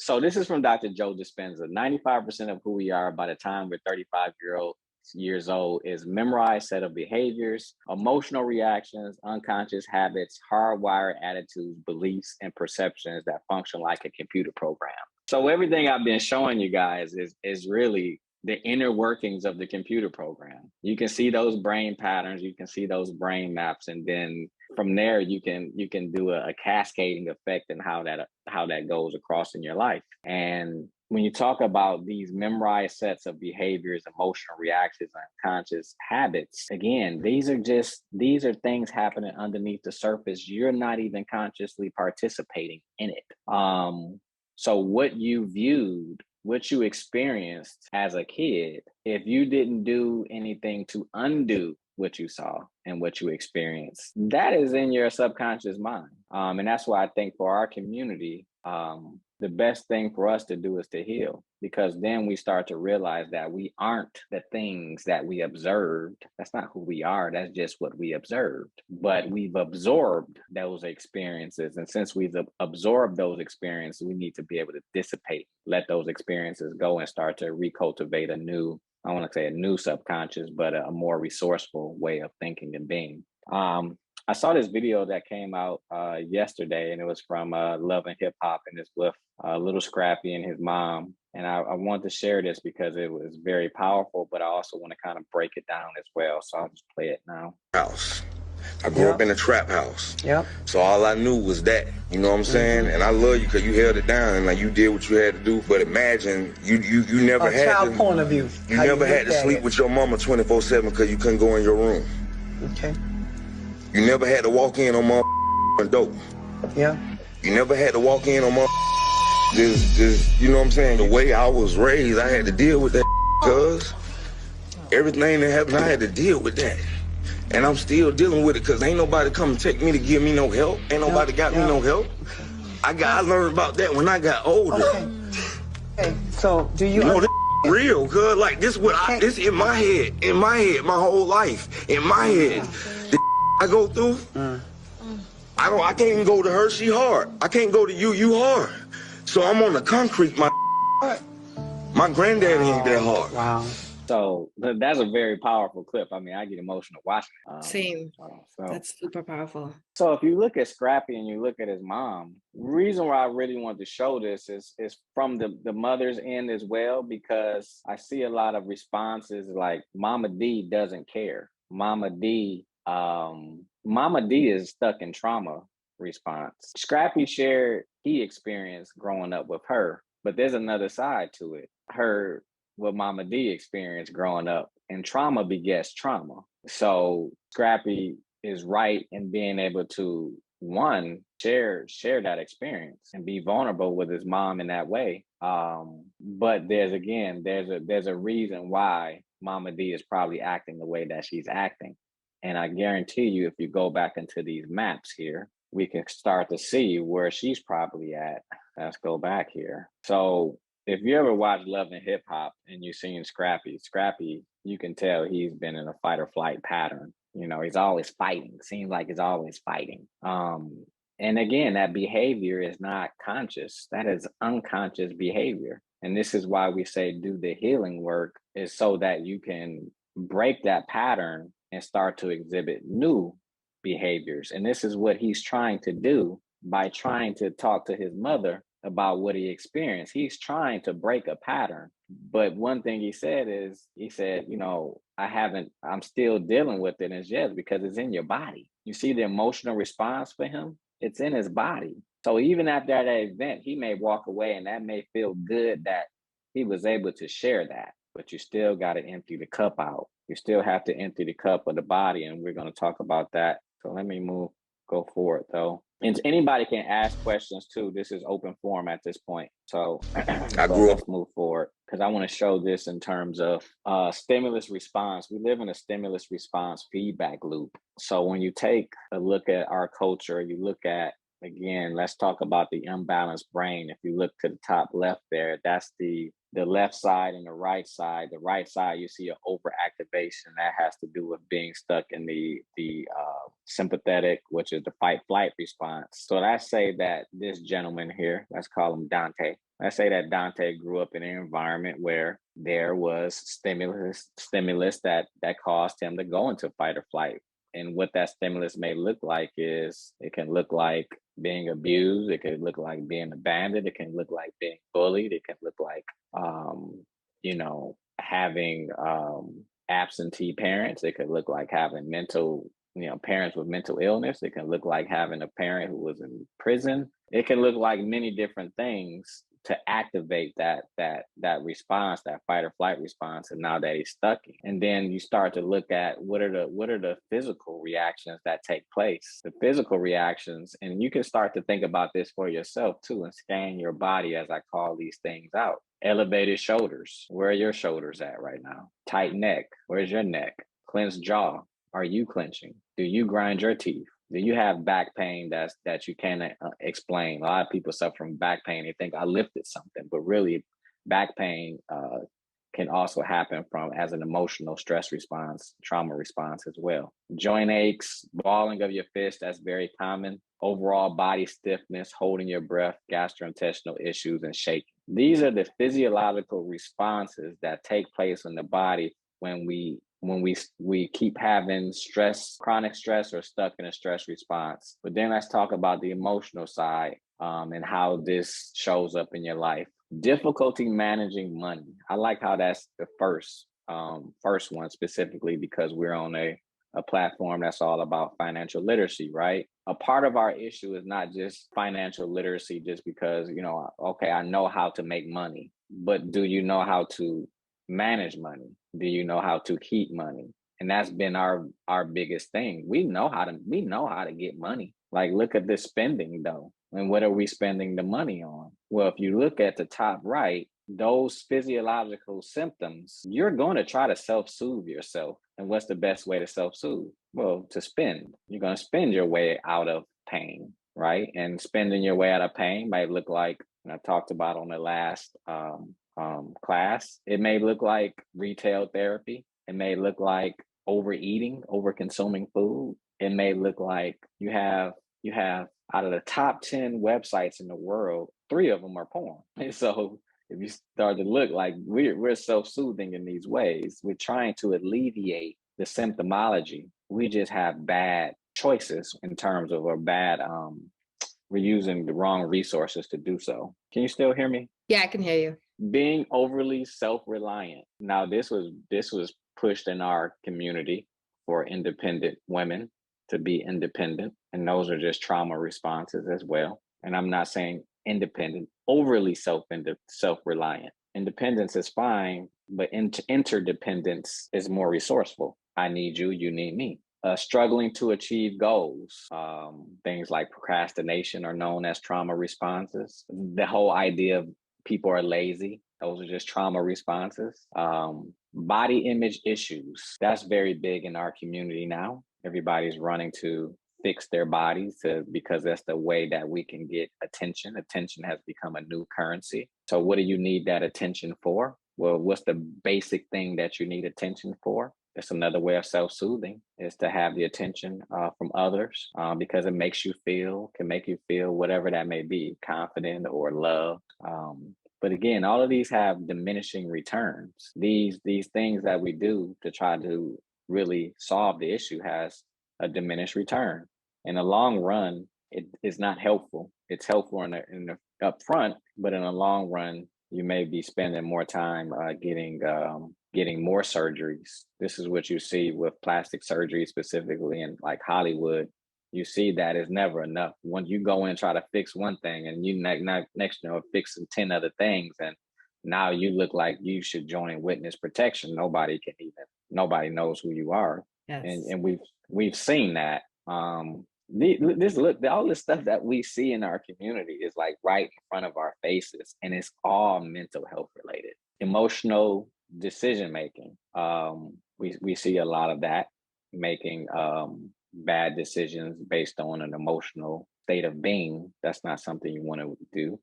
So this is from Dr. Joe Dispenza. 95% of who we are by the time we're 35 years old is memorized set of behaviors, emotional reactions, unconscious habits, hardwired attitudes, beliefs, and perceptions that function like a computer program. So everything I've been showing you guys is really the inner workings of the computer program. You can see those brain patterns, you can see those brain maps, and then from there you can do a cascading effect in how that goes across in your life. And when you talk about these memorized sets of behaviors, emotional reactions, unconscious habits, again, these are things happening underneath the surface. You're not even consciously participating in it. So what you viewed, what you experienced as a kid, if you didn't do anything to undo what you saw and what you experienced, that is in your subconscious mind. And that's why I think for our community, the best thing for us to do is to heal, because then we start to realize that we aren't the things that we observed. That's not who we are. That's just what we observed. But we've absorbed those experiences. And since we've absorbed those experiences, we need to be able to dissipate, let those experiences go and start to recultivate a new, I want to say a new subconscious, but a more resourceful way of thinking and being. I saw this video that came out yesterday, and it was from Love and Hip Hop, and it's with Little Scrappy and his mom. And I want to share this because it was very powerful, but I also want to kind of break it down as well. So I'll just play it now. House. I grew up in a trap house. Yep. So all I knew was that, you know what I'm saying? And I love you because you held it down and like you did what you had to do. But imagine you never had child to, point of view. You never had to sleep with your mama 24/7 because you couldn't go in your room. Okay. You never had to walk in on dope. Yeah. You never had to walk in on this, you know what I'm saying? The way I was raised, I had to deal with that because everything that happened, I had to deal with that. And I'm still dealing with it because ain't nobody come and take me to give me no help. Ain't nobody got me no help. I learned about that when I got older. Okay. So do you know this real, cuz like this this in my head, my whole life, in my head. The I go through, I can't even go to her, she hard. I can't go to you hard. So I'm on the concrete, my granddaddy ain't that hard. Wow. So that's a very powerful clip. I mean, I get emotional watching it. Same. That's super powerful. So if you look at Scrappy and you look at his mom, the reason why I really want to show this is from the mother's end as well, because I see a lot of responses like Mama D doesn't care. Mama D is stuck in trauma response. Scrappy shared he experienced growing up with her, but there's another side to it. What Mama D experienced growing up, and trauma begets trauma. So Scrappy is right in being able to, one, share that experience and be vulnerable with his mom in that way. But there's a reason why Mama D is probably acting the way that she's acting. And I guarantee you, if you go back into these maps here, we can start to see where she's probably at. Let's go back here. So if you ever watch Love and Hip Hop and you've seen Scrappy, you can tell he's been in a fight or flight pattern. You know, he's always fighting. Seems like he's always fighting. And again, that behavior is not conscious. That is unconscious behavior. And this is why we say do the healing work, is so that you can break that pattern and start to exhibit new behaviors. And this is what he's trying to do by trying to talk to his mother about what he experienced. He's trying to break a pattern. But one thing he said, you know, I'm still dealing with it as yet because it's in your body. You see the emotional response for him? It's in his body. So even after that event, he may walk away and that may feel good that he was able to share that, but you still got to empty the cup out. You still have to empty the cup of the body. And we're going to talk about that. So let me go forward though. And anybody can ask questions too. This is open forum at this point. So let's move forward because I want to show this in terms of stimulus response. We live in a stimulus response feedback loop. So when you take a look at our culture, you look at, again, let's talk about the imbalanced brain. If you look to the top left there, that's the the left side and the right side. The right side, you see an overactivation that has to do with being stuck in the sympathetic, which is the fight flight response. So let's say that this gentleman here, let's call him Dante. Let's say that Dante grew up in an environment where there was stimulus that caused him to go into fight or flight. And what that stimulus may look like is, it can look like being abused. It could look like being abandoned. It can look like being bullied. It can look like, having absentee parents. It could look like having parents with mental illness. It can look like having a parent who was in prison. It can look like many different things to activate that response, that fight or flight response, and now that he's stuck. And then you start to look at what are the physical reactions that take place. The physical reactions, and you can start to think about this for yourself too, and scan your body as I call these things out. Elevated shoulders. Where are your shoulders at right now? Tight neck. Where's your neck? Clenched jaw. Are you clenching? Do you grind your teeth? Do you have back pain that you can't explain? A lot of people suffer from back pain. They think I lifted something, but really back pain can also happen as an emotional stress response, trauma response as well. Joint aches, balling of your fist, that's very common. Overall body stiffness, holding your breath, gastrointestinal issues, and shaking. These are the physiological responses that take place in the body when we keep having stress, chronic stress, or stuck in a stress response. But then let's talk about the emotional side and how this shows up in your life. Difficulty managing money. I like how that's the first one specifically, because we're on a platform that's all about financial literacy, right? A part of our issue is not just financial literacy just because, okay, I know how to make money, but do you know how to manage money? Do you know how to keep money? And that's been our biggest thing. We know how to get money. Like, look at this spending though. And what are we spending the money on? Well, if you look at the top right, those physiological symptoms, you're going to try to self-soothe yourself. And what's the best way to self-soothe? Well, to spend. You're going to spend your way out of pain, right? And spending your way out of pain might look like, and I talked about on the last class, it may look like retail therapy. It may look like overeating, over consuming food. It may look like you have out of the top 10 websites in the world, 3 of them are porn. And so if you start to look, like we're self-soothing in these ways, we're trying to alleviate the symptomology. We just have bad choices in terms of, or bad, we're using the wrong resources to do so. Can you still hear me? Yeah, I can hear you. Being overly self-reliant. Now, this was pushed in our community for independent women to be independent. And those are just trauma responses as well. And I'm not saying independent, overly self-reliant. Independence is fine, but interdependence is more resourceful. I need you, you need me. Struggling to achieve goals. Things like procrastination are known as trauma responses. The whole idea of people are lazy, those are just trauma responses. Body image issues. That's very big in our community now. Everybody's running to fix their bodies because that's the way that we can get attention. Attention has become a new currency. So what do you need that attention for? Well, what's the basic thing that you need attention for? It's another way of self-soothing, is to have the attention from others because it can make you feel whatever that may be, confident or loved. But again, all of these have diminishing returns. These things that we do to try to really solve the issue has a diminished return. In the long run, it is not helpful. It's helpful in the upfront, but in the long run, you may be spending more time getting more surgeries. This is what you see with plastic surgery, specifically in like Hollywood. You see that is never enough. When you go in and try to fix one thing, and you next fixing 10 other things, and now you look like you should join witness protection. Nobody knows who you are. Yes. And we've seen that. All this stuff that we see in our community is like right in front of our faces, and it's all mental health related. Emotional decision making. We see a lot of that, making bad decisions based on an emotional state of being. That's not something you want to do.